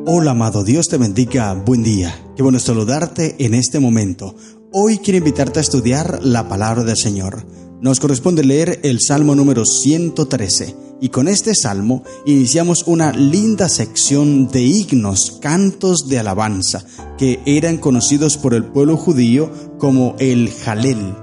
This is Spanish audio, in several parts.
Hola amado, Dios te bendiga, buen día. Qué bueno saludarte en este momento. Hoy quiero invitarte a estudiar la palabra del Señor. Nos corresponde leer el Salmo número 113 y con este salmo iniciamos una linda sección de himnos, cantos de alabanza que eran conocidos por el pueblo judío como el Jalel.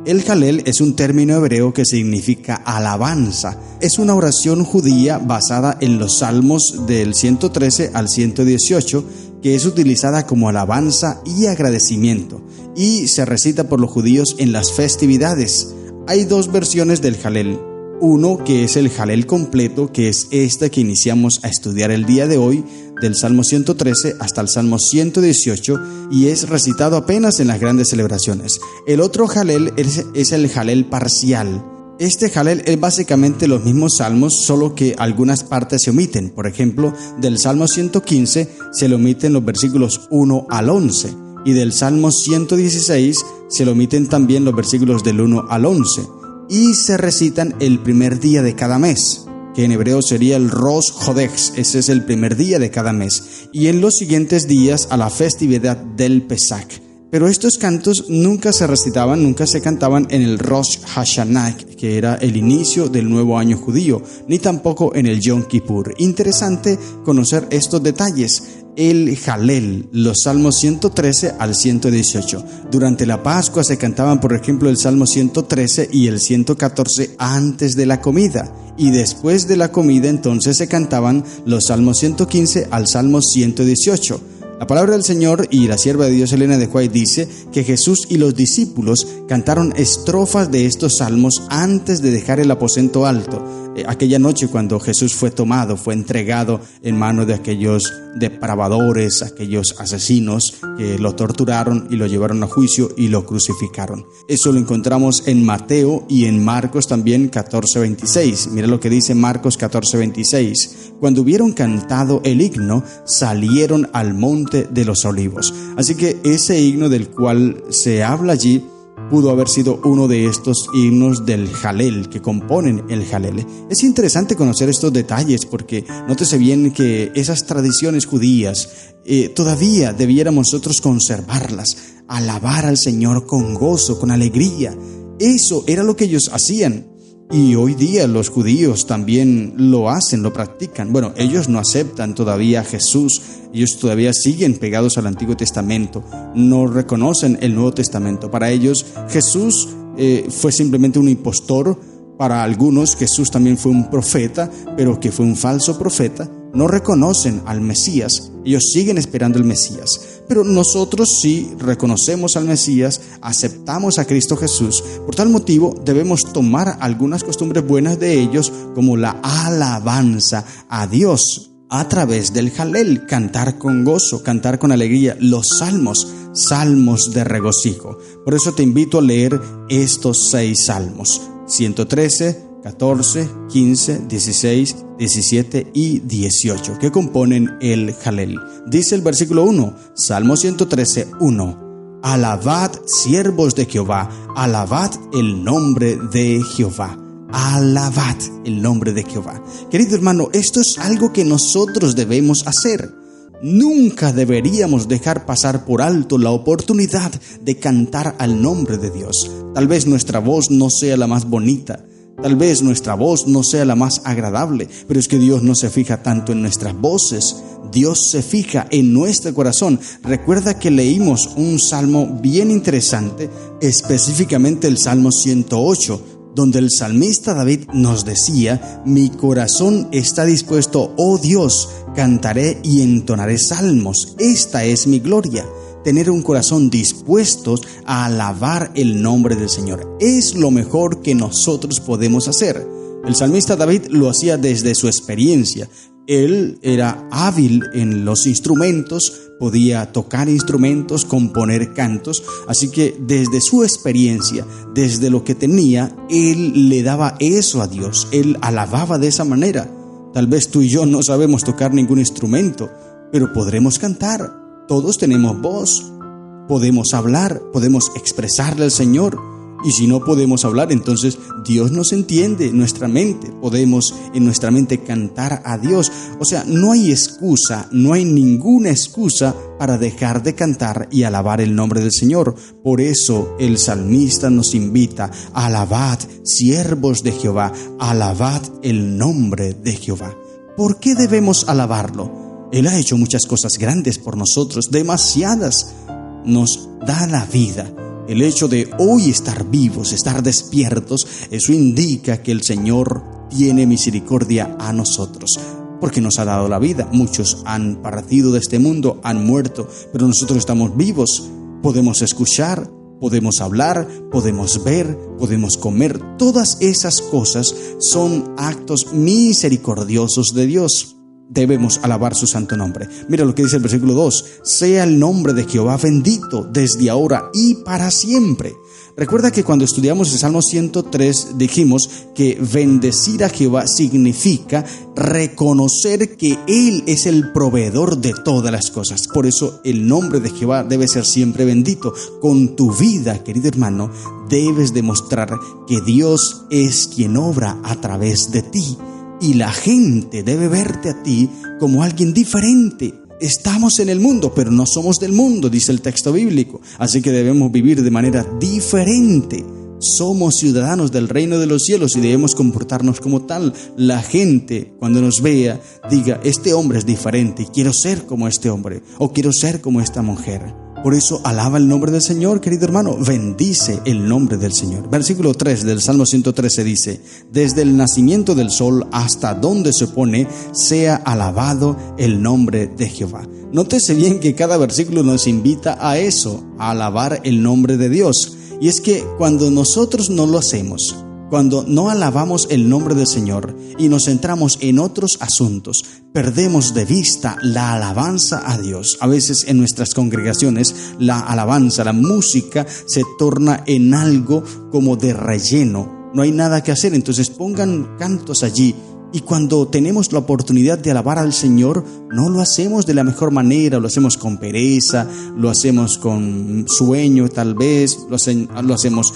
El Jalel es un término hebreo que significa alabanza. Es una oración judía basada en los salmos del 113 al 118 que es utilizada como alabanza y agradecimiento y se recita por los judíos en las festividades. Hay dos versiones del Jalel. Uno que es el Jalel completo, que es este que iniciamos a estudiar el día de hoy, del Salmo 113 hasta el Salmo 118, y es recitado apenas en las grandes celebraciones. El otro Jalel es el Jalel parcial. Este Jalel es básicamente los mismos salmos, solo que algunas partes se omiten. Por ejemplo, del Salmo 115 se le omiten los versículos 1 al 11, y del Salmo 116 se le omiten también los versículos del 1 al 11. Y se recitan el primer día de cada mes, que en hebreo sería el Rosh Chodesh, ese es el primer día de cada mes, y en los siguientes días a la festividad del Pesach. Pero estos cantos nunca se recitaban, nunca se cantaban en el Rosh Hashanah, que era el inicio del nuevo año judío, ni tampoco en el Yom Kippur. Interesante conocer estos detalles. El Jalel, los salmos 113 al 118. Durante la Pascua se cantaban, por ejemplo, el Salmo 113 y el 114 antes de la comida. Y después de la comida entonces se cantaban los salmos 115 al Salmo 118. La palabra del Señor y la sierva de Dios Elena de White dice que Jesús y los discípulos cantaron estrofas de estos salmos antes de dejar el aposento alto. Aquella noche cuando Jesús fue tomado, fue entregado en manos de aquellos depravadores, aquellos asesinos que lo torturaron y lo llevaron a juicio y lo crucificaron. Eso lo encontramos en Mateo y en Marcos también 14:26. Mira lo que dice Marcos 14:26. Cuando hubieron cantado el himno, salieron al monte de los olivos. Así que ese himno del cual se habla allí pudo haber sido uno de estos himnos del Jalel que componen el Jalel. Es interesante conocer estos detalles porque nótese bien que esas tradiciones judías todavía debiéramos nosotros conservarlas, alabar al Señor con gozo, con alegría. Eso era lo que ellos hacían. Y hoy día los judíos también lo hacen, lo practican. Bueno, ellos no aceptan todavía a Jesús, ellos todavía siguen pegados al Antiguo Testamento, no reconocen el Nuevo Testamento. Para ellos Jesús fue simplemente un impostor, para algunos Jesús también fue un profeta, pero que fue un falso profeta. No reconocen al Mesías, ellos siguen esperando el Mesías. Pero nosotros sí reconocemos al Mesías, aceptamos a Cristo Jesús. Por tal motivo debemos tomar algunas costumbres buenas de ellos, como la alabanza a Dios a través del Jalel, cantar con gozo, cantar con alegría, los salmos de regocijo. Por eso te invito a leer estos 6 salmos: 113, 14, 15, 16, 17 y 18, que componen el Jalel. Dice el versículo 1, Salmo 113, 1. Alabad, siervos de Jehová, alabad el nombre de Jehová. Alabad el nombre de Jehová. Querido hermano, esto es algo que nosotros debemos hacer. Nunca deberíamos dejar pasar por alto la oportunidad de cantar al nombre de Dios. Tal vez nuestra voz no sea la más bonita, tal vez nuestra voz no sea la más agradable, pero es que Dios no se fija tanto en nuestras voces. Dios se fija en nuestro corazón. Recuerda que leímos un salmo bien interesante, específicamente el Salmo 108, donde el salmista David nos decía: mi corazón está dispuesto, oh Dios, cantaré y entonaré salmos. Esta es mi gloria. Tener un corazón dispuesto a alabar el nombre del Señor es lo mejor que nosotros podemos hacer. El salmista David lo hacía desde su experiencia. Él era hábil en los instrumentos, podía tocar instrumentos, componer cantos, así que desde su experiencia, desde lo que tenía, él le daba eso a Dios, él alababa de esa manera. Tal vez tú y yo no sabemos tocar ningún instrumento, pero podremos cantar. Todos tenemos voz, podemos hablar, podemos expresarle al Señor. Y si no podemos hablar, entonces Dios nos entiende, nuestra mente. Podemos en nuestra mente cantar a Dios. O sea, no hay excusa, no hay ninguna excusa para dejar de cantar y alabar el nombre del Señor. Por eso el salmista nos invita: alabad, siervos de Jehová, alabad el nombre de Jehová. ¿Por qué debemos alabarlo? Él ha hecho muchas cosas grandes por nosotros, demasiadas. Nos da la vida. El hecho de hoy estar vivos, estar despiertos, eso indica que el Señor tiene misericordia a nosotros, porque nos ha dado la vida. Muchos han partido de este mundo, han muerto, pero nosotros estamos vivos. Podemos escuchar, podemos hablar, podemos ver, podemos comer. Todas esas cosas son actos misericordiosos de Dios. Debemos alabar su santo nombre. Mira lo que dice el versículo 2: sea el nombre de Jehová bendito desde ahora y para siempre. Recuerda que cuando estudiamos el Salmo 103 dijimos que bendecir a Jehová significa reconocer que Él es el proveedor de todas las cosas. Por eso el nombre de Jehová debe ser siempre bendito. Con tu vida, querido hermano, debes demostrar que Dios es quien obra a través de ti. Y la gente debe verte a ti como alguien diferente. Estamos en el mundo, pero no somos del mundo, dice el texto bíblico. Así que debemos vivir de manera diferente. Somos ciudadanos del reino de los cielos y debemos comportarnos como tal. La gente, cuando nos vea, diga: este hombre es diferente, quiero ser como este hombre, o quiero ser como esta mujer. Por eso alaba el nombre del Señor, querido hermano. Bendice el nombre del Señor. Versículo 3 del Salmo 113 dice: desde el nacimiento del sol hasta donde se pone, sea alabado el nombre de Jehová. Nótese bien que cada versículo nos invita a eso, a alabar el nombre de Dios. Y es que cuando nosotros no lo hacemos, cuando no alabamos el nombre del Señor y nos centramos en otros asuntos, perdemos de vista la alabanza a Dios. A veces en nuestras congregaciones la alabanza, la música se torna en algo como de relleno. No hay nada que hacer, entonces pongan cantos allí. Y cuando tenemos la oportunidad de alabar al Señor, no lo hacemos de la mejor manera, lo hacemos con pereza, lo hacemos con sueño tal vez, lo hacemos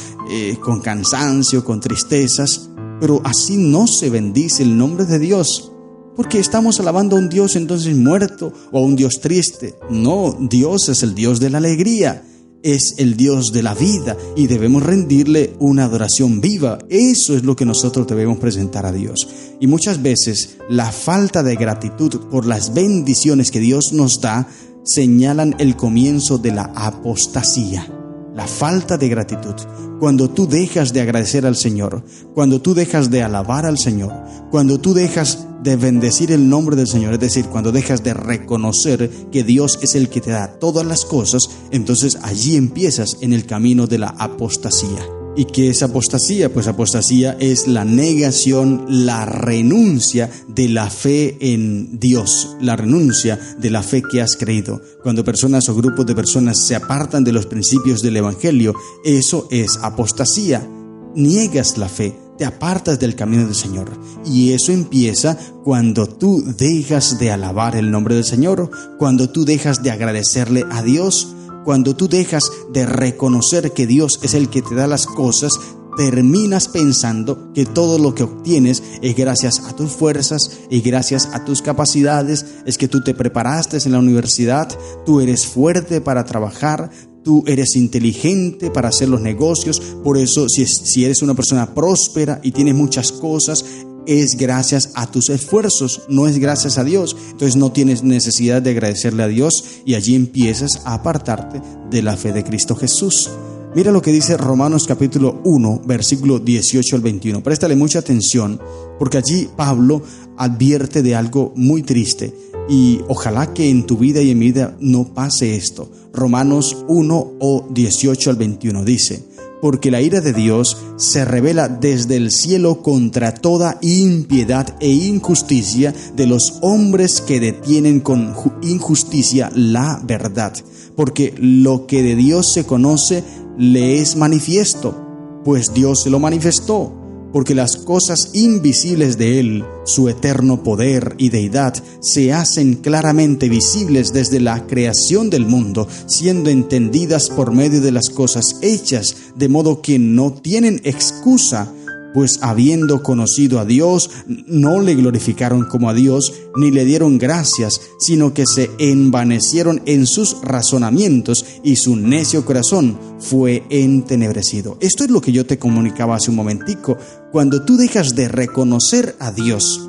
con cansancio, con tristezas, pero así no se bendice el nombre de Dios, porque estamos alabando a un Dios entonces muerto o a un Dios triste. No, Dios es el Dios de la alegría. Es el Dios de la vida y debemos rendirle una adoración viva. Eso es lo que nosotros debemos presentar a Dios. Y muchas veces la falta de gratitud por las bendiciones que Dios nos da señalan el comienzo de la apostasía. La falta de gratitud. Cuando tú dejas de agradecer al Señor, cuando tú dejas de alabar al Señor, cuando tú dejas de bendecir el nombre del Señor, es decir, cuando dejas de reconocer que Dios es el que te da todas las cosas, entonces allí empiezas en el camino de la apostasía. ¿Y qué es apostasía? Pues apostasía es la negación, la renuncia de la fe en Dios, la renuncia de la fe que has creído. Cuando personas o grupos de personas se apartan de los principios del Evangelio, eso es apostasía. Niegas la fe, te apartas del camino del Señor. Y eso empieza cuando tú dejas de alabar el nombre del Señor, cuando tú dejas de agradecerle a Dios, cuando tú dejas de reconocer que Dios es el que te da las cosas. Terminas pensando que todo lo que obtienes es gracias a tus fuerzas y gracias a tus capacidades. Es que tú te preparaste en la universidad, tú eres fuerte para trabajar, tú eres inteligente para hacer los negocios. Por eso si eres una persona próspera y tienes muchas cosas, es gracias a tus esfuerzos, no es gracias a Dios. Entonces no tienes necesidad de agradecerle a Dios y allí empiezas a apartarte de la fe de Cristo Jesús. Mira lo que dice Romanos capítulo 1, versículo 18 al 21. Préstale mucha atención porque allí Pablo advierte de algo muy triste y ojalá que en tu vida y en mi vida no pase esto. Romanos 1, 18 al 21 dice: porque la ira de Dios se revela desde el cielo contra toda impiedad e injusticia de los hombres que detienen con injusticia la verdad. Porque lo que de Dios se conoce le es manifiesto, pues Dios se lo manifestó. porque las cosas invisibles de Él, su eterno poder y deidad, se hacen claramente visibles desde la creación del mundo, siendo entendidas por medio de las cosas hechas, de modo que no tienen excusa, pues habiendo conocido a Dios, no le glorificaron como a Dios, ni le dieron gracias, sino que se envanecieron en sus razonamientos, y su necio corazón fue entenebrecido. Esto es lo que yo te comunicaba hace un momentico. Cuando tú dejas de reconocer a Dios,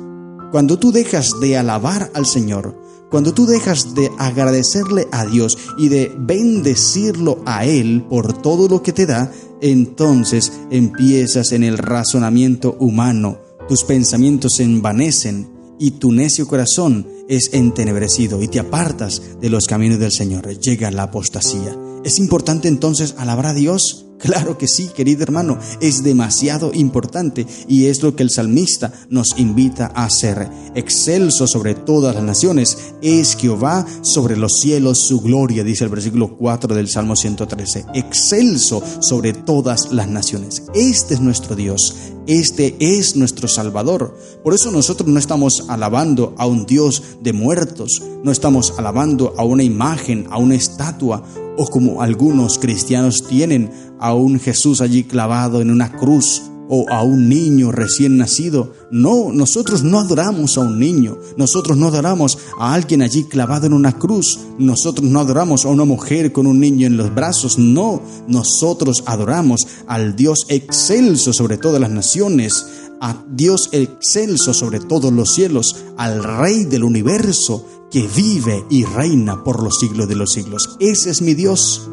cuando tú dejas de alabar al Señor, cuando tú dejas de agradecerle a Dios y de bendecirlo a Él por todo lo que te da, entonces empiezas en el razonamiento humano, tus pensamientos se envanecen y tu necio corazón es entenebrecido y te apartas de los caminos del Señor. Llega la apostasía. ¿Es importante entonces alabar a Dios? Claro que sí, querido hermano, es demasiado importante y es lo que el salmista nos invita a hacer. Excelso sobre todas las naciones es Jehová, sobre los cielos su gloria, dice el versículo 4 del Salmo 113. Excelso sobre todas las naciones. Este es nuestro Dios, este es nuestro Salvador. Por eso nosotros no estamos alabando a un Dios de muertos, no estamos alabando a una imagen, a una estatua, o como algunos cristianos tienen a un Jesús allí clavado en una cruz, o a un niño recién nacido. No, nosotros no adoramos a un niño, nosotros no adoramos a alguien allí clavado en una cruz, nosotros no adoramos a una mujer con un niño en los brazos. No, nosotros adoramos al Dios excelso sobre todas las naciones, a Dios excelso sobre todos los cielos, al Rey del universo, que vive y reina por los siglos de los siglos. Ese es mi Dios.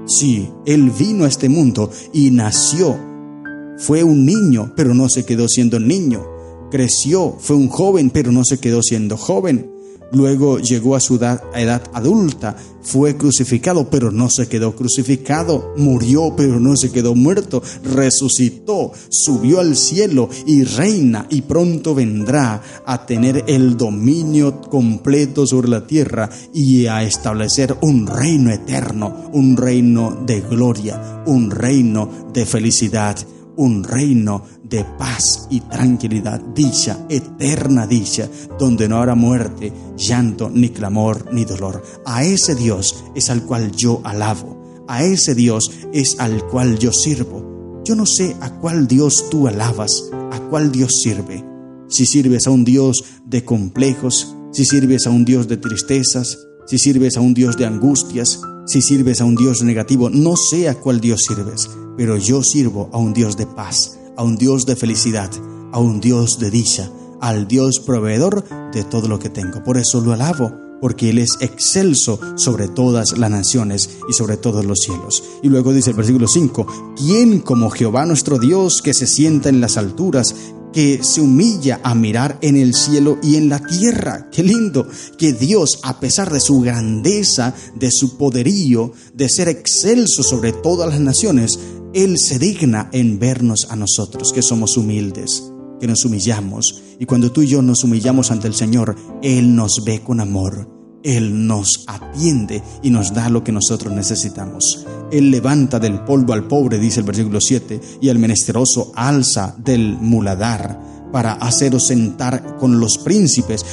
Sí, Él vino a este mundo y nació. Fue un niño, pero no se quedó siendo niño. Creció, fue un joven, pero no se quedó siendo joven. Luego llegó a su edad adulta, fue crucificado, pero no se quedó crucificado. Murió, pero no se quedó muerto. Resucitó, subió al cielo y reina, y pronto vendrá a tener el dominio completo sobre la tierra y a establecer un reino eterno, un reino de gloria, un reino de felicidad, un reino de paz y tranquilidad, dicha, eterna dicha, donde no habrá muerte, llanto, ni clamor, ni dolor. A ese Dios es al cual yo alabo, a ese Dios es al cual yo sirvo. Yo no sé a cuál Dios tú alabas, a cuál Dios sirve. Si sirves a un Dios de complejos, si sirves a un Dios de tristezas, si sirves a un Dios de angustias, si sirves a un Dios negativo, no sé a cuál Dios sirves, pero yo sirvo a un Dios de paz, a un Dios de felicidad, a un Dios de dicha, al Dios proveedor de todo lo que tengo. Por eso lo alabo, porque Él es excelso sobre todas las naciones y sobre todos los cielos. Y luego dice el versículo 5, ¿quién como Jehová nuestro Dios, que se sienta en las alturas, que se humilla a mirar en el cielo y en la tierra? Qué lindo que Dios, a pesar de su grandeza, de su poderío, de ser excelso sobre todas las naciones, Él se digna en vernos a nosotros, que somos humildes, que nos humillamos. Y cuando tú y yo nos humillamos ante el Señor, Él nos ve con amor. Él nos atiende y nos da lo que nosotros necesitamos. Él levanta del polvo al pobre, dice el versículo 7, y al menesteroso alza del muladar, para haceros sentar con los príncipes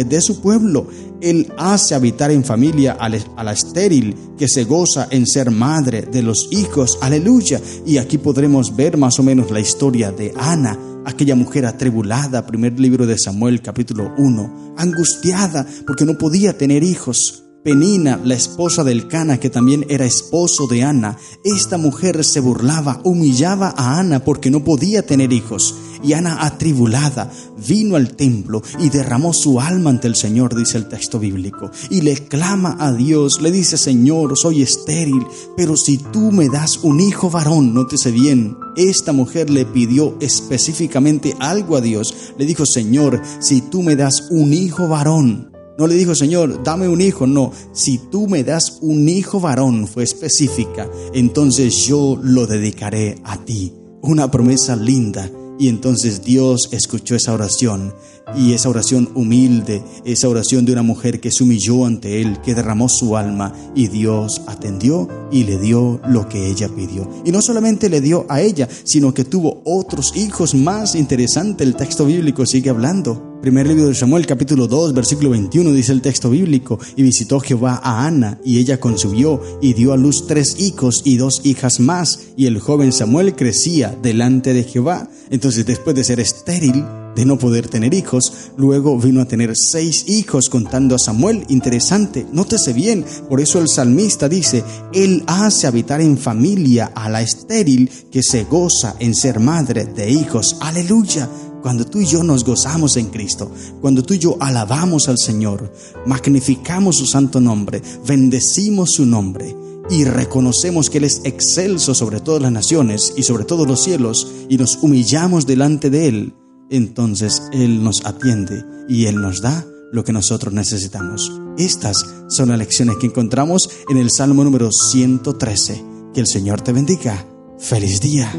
de su pueblo. Él hace habitar en familia a la estéril, que se goza en ser madre de los hijos. Aleluya. Y aquí podremos ver más o menos la historia de Ana, aquella mujer atribulada, primer libro de Samuel, capítulo 1, angustiada porque no podía tener hijos. Penina, la esposa de Elcana, que también era esposo de Ana, esta mujer se burlaba, humillaba a Ana porque no podía tener hijos. Y Ana, atribulada, vino al templo y derramó su alma ante el Señor, dice el texto bíblico, y le clama a Dios, le dice: Señor, soy estéril, pero si tú me das un hijo varón. Nótese bien, esta mujer le pidió específicamente algo a Dios. Le dijo: Señor, si tú me das un hijo varón. No le dijo: Señor, dame un hijo. No, si tú me das un hijo varón, fue específica, entonces yo lo dedicaré a ti. Una promesa linda Y entonces Dios escuchó esa oración, y esa oración humilde, esa oración de una mujer que se humilló ante Él, que derramó su alma, y Dios atendió y le dio lo que ella pidió. Y no solamente le dio a ella, sino que tuvo otros hijos más. Interesante, el texto bíblico sigue hablando. Primer libro de Samuel, capítulo 2, versículo 21, dice el texto bíblico: y visitó Jehová a Ana, y ella concibió, y dio a luz 3 hijos y 2 hijas más, y el joven Samuel crecía delante de Jehová. Entonces, después de ser estéril, de no poder tener hijos, luego vino a tener 6 hijos contando a Samuel. Interesante, nótese bien, por eso el salmista dice: Él hace habitar en familia a la estéril, que se goza en ser madre de hijos. ¡Aleluya! Cuando tú y yo nos gozamos en Cristo, cuando tú y yo alabamos al Señor, magnificamos su santo nombre, bendecimos su nombre y reconocemos que Él es excelso sobre todas las naciones y sobre todos los cielos, y nos humillamos delante de Él, entonces Él nos atiende y Él nos da lo que nosotros necesitamos. Estas son las lecciones que encontramos en el Salmo número 113. Que el Señor te bendiga. ¡Feliz día!